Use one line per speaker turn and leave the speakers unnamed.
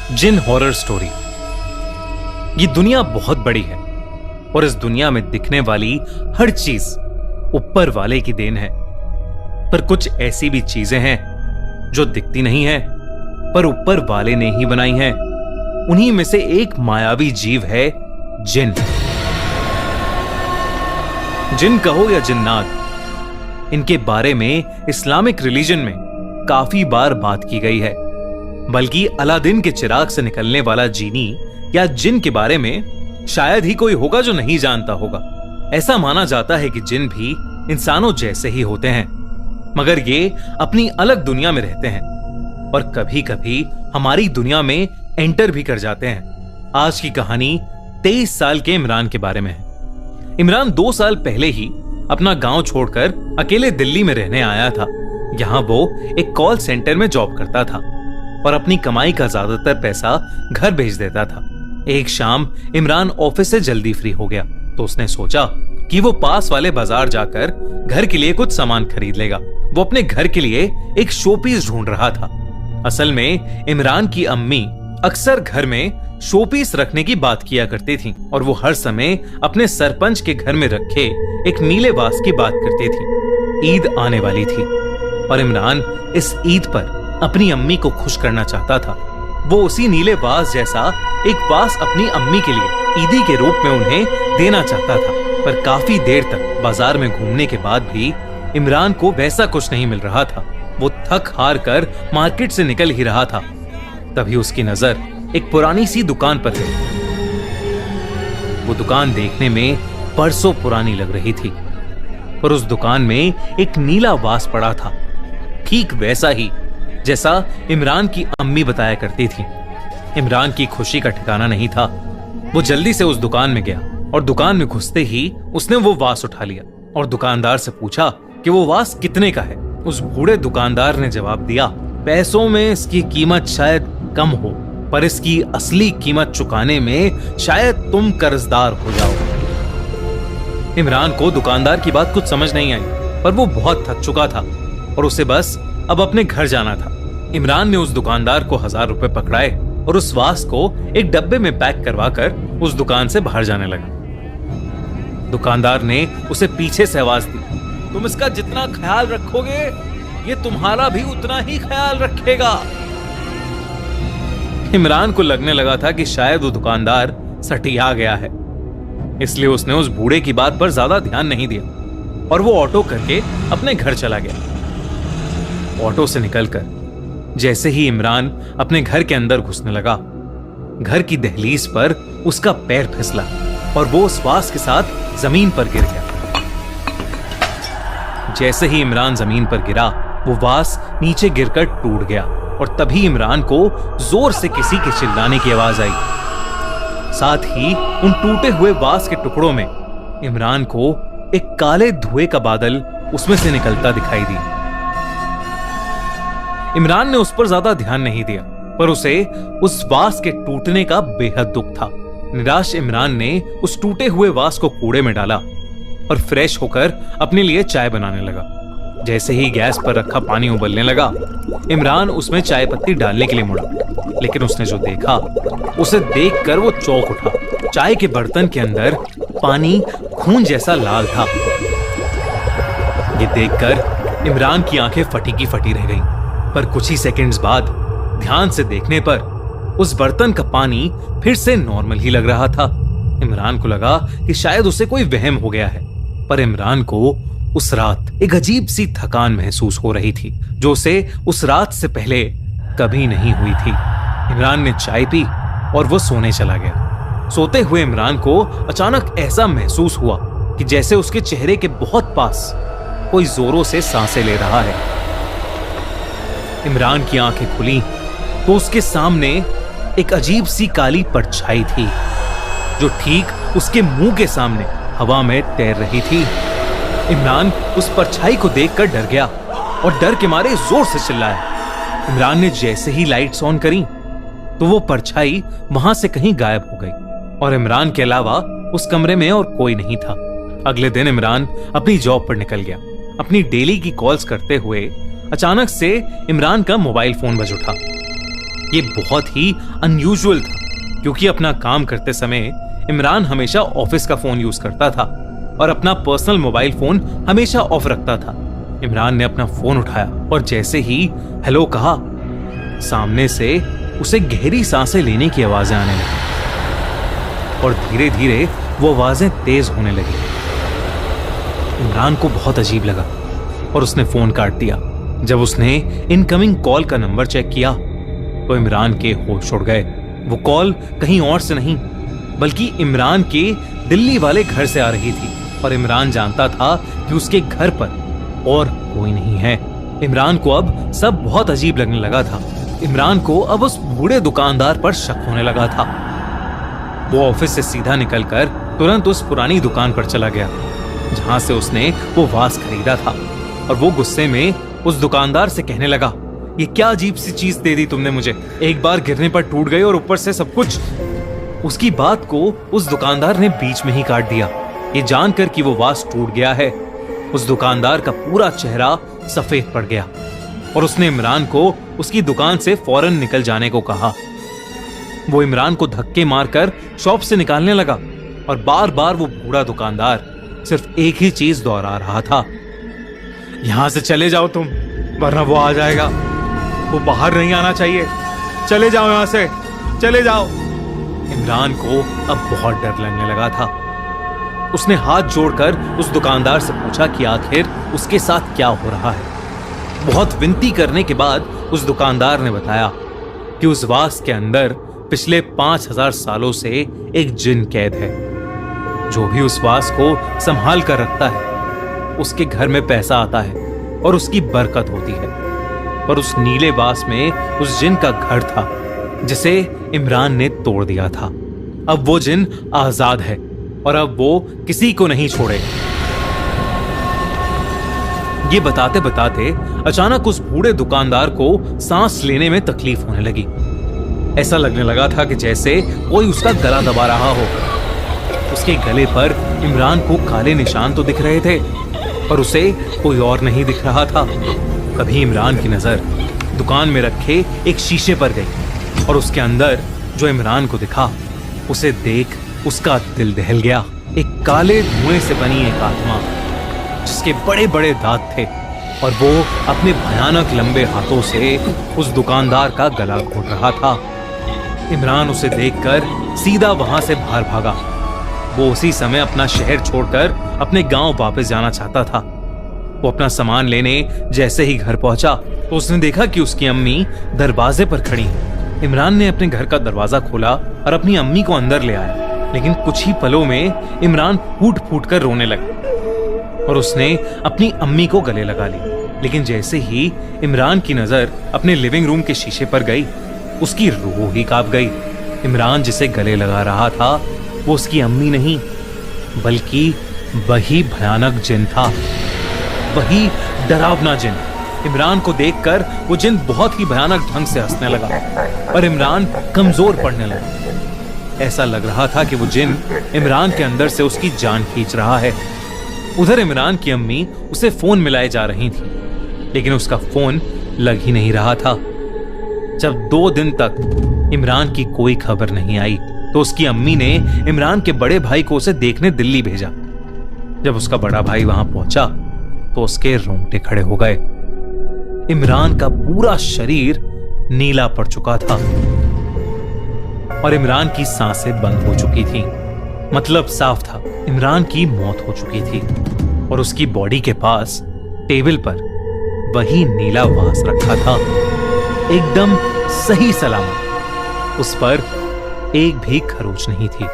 जिन horror story. ये दुनिया बहुत बड़ी है और इस दुनिया में दिखने वाली हर चीज ऊपर वाले की देन है। पर कुछ ऐसी भी चीजें हैं जो दिखती नहीं है पर ऊपर वाले ने ही बनाई हैं। उन्हीं में से एक मायावी जीव है जिन। जिन कहो या जिन्नात, इनके बारे में इस्लामिक रिलीजन में काफी बार बात की गई है। बल्कि अलादीन के चिराग से निकलने वाला जीनी या जिन के बारे में शायद ही कोई होगा जो नहीं जानता होगा। ऐसा माना जाता है कि जिन भी इंसानों जैसे ही होते हैं, मगर ये अपनी अलग दुनिया में रहते हैं और कभी कभी हमारी दुनिया में एंटर भी कर जाते हैं। आज की कहानी 23 साल के इमरान के बारे में है। इमरान 2 साल पहले ही अपना गांव छोड़कर अकेले दिल्ली में रहने आया था। यहाँ वो एक कॉल सेंटर में जॉब करता था और अपनी कमाई का ज्यादातर पैसा घर भेज देता था। एक शाम इमरान ऑफिस से जल्दी फ्री हो गया तो उसने सोचा कि वो पास वाले बाजार जाकर घर के लिए कुछ सामान खरीद लेगा। वो अपने घर के लिए एक शोपीस ढूंढ रहा था। असल में इमरान की अम्मी अक्सर घर में शोपीस रखने की बात किया करती थी और वो हर समय अपने सरपंच के घर में रखे एक नीले वास की बात करती थी। ईद आने वाली थी और इमरान इस ईद पर अपनी अम्मी को खुश करना चाहता था। वो उसी नीले वास जैसा एक वास अपनी अम्मी के लिए ईदी के रूप में उन्हें देना चाहता था। पर काफी देर तक बाजार में घूमने के बाद भी इमरान को वैसा कुछ नहीं मिल रहा था। वो थक हार कर मार्केट से निकल ही रहा था, तभी उसकी नजर एक पुरानी सी दुकान पर गई। वो दुकान देखने में बरसों पुरानी लग रही थी और उस दुकान में एक नीला वास पड़ा था, ठीक वैसा ही जैसा इमरान की अम्मी बताया करती थी। इमरान की खुशी का ठिकाना नहीं था। वो जल्दी से उस दुकान में गया और दुकान में घुसते ही उसने वो वास उठा लिया और दुकानदार से पूछा कि वो वास कितने का है। उस बूढ़े दुकानदार ने जवाब दिया, पैसों में इसकी कीमत शायद कम हो, पर इसकी असली कीमत चुकाने में शायद तुम कर्जदार हो जाओ। इमरान को दुकानदार की बात कुछ समझ नहीं आई, पर वो बहुत थक चुका था और उसे बस अब अपने घर जाना था। इमरान ने उस दुकानदार को 1000 रुपए पकड़ाए और उस वास को एक डब्बे में पैक करवाकर उस दुकान से बाहर जाने लगा। दुकानदार ने उसे पीछे से आवाज दी, तुम इसका जितना ख्याल रखोगे ये तुम्हारा भी उतना ही ख्याल रखेगा। इमरान को लगने लगा था कि शायद वो दुकानदार सटिया गया है, इसलिए उसने उस बूढ़े की बात पर ज्यादा ध्यान नहीं दिया और वो ऑटो करके अपने घर चला गया। ऑटो से निकलकर जैसे ही इमरान अपने घर के अंदर घुसने लगा, घर की दहलीज पर उसका पैर फिसला और वो उस वास के साथ जमीन पर गिर गया। जैसे ही इमरान जमीन पर गिरा, वो वास नीचे गिरकर टूट गया और तभी इमरान को जोर से किसी के चिल्लाने की आवाज आई। साथ ही उन टूटे हुए वास के टुकड़ों में इमरान को एक काले धुएं का बादल उसमें से निकलता दिखाई दिया। इमरान ने उस पर ज्यादा ध्यान नहीं दिया, पर उसे उस वास के टूटने का बेहद दुख था। निराश इमरान ने उस टूटे हुए वास को कूड़े में डाला और फ्रेश होकर अपने लिए चाय बनाने लगा। जैसे ही गैस पर रखा पानी उबलने लगा, इमरान उसमें चाय पत्ती डालने के लिए मुड़ा, लेकिन उसने जो देखा उसे देखकर वो चौंक उठा। चाय के बर्तन के अंदर पानी खून जैसा लाल था। ये देखकर इमरान की आंखें फटी की फटी रह गईं। पर कुछ ही सेकंड्स बाद ध्यान से देखने पर उस बर्तन का पानी फिर से नॉर्मल ही लग रहा था। इमरान को लगा कि शायद उसे कोई वहम हो गया है, पर इमरान को उस रात एक अजीब सी थकान महसूस हो रही थी जो उसे उस रात से पहले कभी नहीं हुई थी। इमरान ने चाय पी और वो सोने चला गया। सोते हुए इमरान को अचानक ऐसा महसूस हुआ कि जैसे उसके चेहरे के बहुत पास कोई जोरों से सांसें ले रहा है। इमरान की आंखें खुली तो उसके सामने एक अजीब सी काली परछाई थी जो ठीक उसके मुंह के सामने हवा में तैर रही थी। इमरान उस परछाई को देखकर डर गया और डर के मारे जोर से चिल्लाया। इमरान ने जैसे ही लाइट्स ऑन करी तो वो परछाई वहां से कहीं गायब हो गई और इमरान के अलावा उस कमरे में और कोई नहीं था। अगले दिन इमरान अपनी जॉब पर निकल गया। अपनी डेली की कॉल्स करते हुए अचानक से इमरान का मोबाइल फोन बज उठा। ये बहुत ही अनयूजुअल था, क्योंकि अपना काम करते समय इमरान हमेशा ऑफिस का फोन यूज करता था और अपना पर्सनल मोबाइल फोन हमेशा ऑफ रखता था। इमरान ने अपना फोन उठाया और जैसे ही हेलो कहा, सामने से उसे गहरी सांसें लेने की आवाजें आने लगी और धीरे धीरे वो आवाजें तेज होने लगी। इमरान को बहुत अजीब लगा और उसने फोन काट दिया। जब उसने इनकमिंग कॉल का नंबर चेक किया तो इमरान के होश उड़ गए। वो कॉल कहीं और से नहीं बल्कि इमरान के दिल्ली वाले घर से आ रही थी और इमरान जानता था कि उसके घर पर और कोई नहीं है। इमरान को अब सब बहुत अजीब लगने लगा था। इमरान को अब उस बूढ़े दुकानदार पर शक होने लगा था। वो ऑफिस से सीधा निकलकर तुरंत उस पुरानी दुकान पर चला गया जहां से उसने वो वास खरीदा था और वो गुस्से में उस दुकानदार से कहने लगा, ये क्या अजीब सी चीज दे दी तुमने मुझे, एक बार गिरने पर टूट गई और ऊपर से सब कुछ। उसकी बात को उस दुकानदार ने बीच में ही काट दिया। ये जानकर कि वो वास टूट गया है, उस दुकानदार का पूरा चेहरा सफेद पड़ गया और उसने इमरान को उसकी दुकान से फौरन निकल जाने को कहा। वो इमरान को धक्के मारकर शॉप से निकालने लगा और बार बार वो बूढ़ा दुकानदार सिर्फ एक ही चीज दोहरा रहा था, यहां से चले जाओ तुम, वरना वो आ जाएगा। वो बाहर नहीं आना चाहिए, चले जाओ यहां से, चले जाओ। इमरान को अब बहुत डर लगने लगा था। उसने हाथ जोड़कर उस दुकानदार से पूछा कि आखिर उसके साथ क्या हो रहा है। बहुत विनती करने के बाद उस दुकानदार ने बताया कि उस वास के अंदर पिछले 5000 सालों से एक जिन कैद है। जो भी उस वास को संभाल कर रखता है उसके घर में पैसा आता है और उसकी बरकत होती है। पर उस नीले वास में उस जिन का घर था जिसे इमरान ने तोड़ दिया था। अब वो जिन आजाद है और अब वो किसी को नहीं छोड़ेगा। ये बताते बताते अचानक उस बूढ़े दुकानदार को सांस लेने में तकलीफ होने लगी। ऐसा लगने लगा था कि जैसे कोई उसका गला दबा रहा हो। उसके गले पर इमरान को काले निशान तो दिख रहे थे पर उसे कोई और नहीं दिख रहा था। कभी इमरान की नजर दुकान में रखे एक शीशे पर गई और उसके अंदर जो इमरान को दिखा उसे देख उसका दिल दहल गया। एक काले धुएं से बनी एक आत्मा जिसके बड़े बड़े दांत थे और वो अपने भयानक लंबे हाथों से उस दुकानदार का गला घोट रहा था। इमरान उसे देखकर सीधा वहां से बाहर भागा। वो उसी समय अपना शहर छोड़कर अपने गांव वापस जाना चाहता था। वो अपना सामान लेने जैसे ही घर पहुंचा तो उसने देखा कि उसकी अम्मी दरवाजे पर खड़ी है। इमरान ने अपने घर का दरवाजा खोला और अपनी अम्मी को अंदर ले आया, लेकिन कुछ ही पलों में इमरान फूट फूट कर रोने लगा और उसने अपनी अम्मी को गले लगा ली। लेकिन जैसे ही इमरान की नजर अपने लिविंग रूम के शीशे पर गई उसकी रूह ही कांप गई। इमरान जिसे गले लगा रहा था वो उसकी अम्मी नहीं बल्कि वही भयानक जिन था, वही डरावना जिन। इमरान को देखकर वो जिन बहुत ही भयानक ढंग से हंसने लगा और इमरान कमजोर पड़ने लगा। ऐसा लग रहा था कि वो जिन इमरान के अंदर से उसकी जान खींच रहा है। उधर इमरान की अम्मी उसे फोन मिलाए जा रही थी, लेकिन उसका फोन लग ही नहीं रहा था। जब 2 दिन तक इमरान की कोई खबर नहीं आई तो उसकी अम्मी ने इमरान के बड़े भाई को उसे देखने दिल्ली भेजा। जब उसका बड़ा भाई वहां पहुंचा तो उसके रोंगटे खड़े हो गए। इमरान का पूरा शरीर नीला पड़ चुका था और इमरान की सांसें बंद हो चुकी थी। मतलब साफ था, इमरान की मौत हो चुकी थी और उसकी बॉडी के पास टेबल पर वही नीला वास रखा था, एकदम सही सलामत। उस पर एक भी खरोच नहीं थी।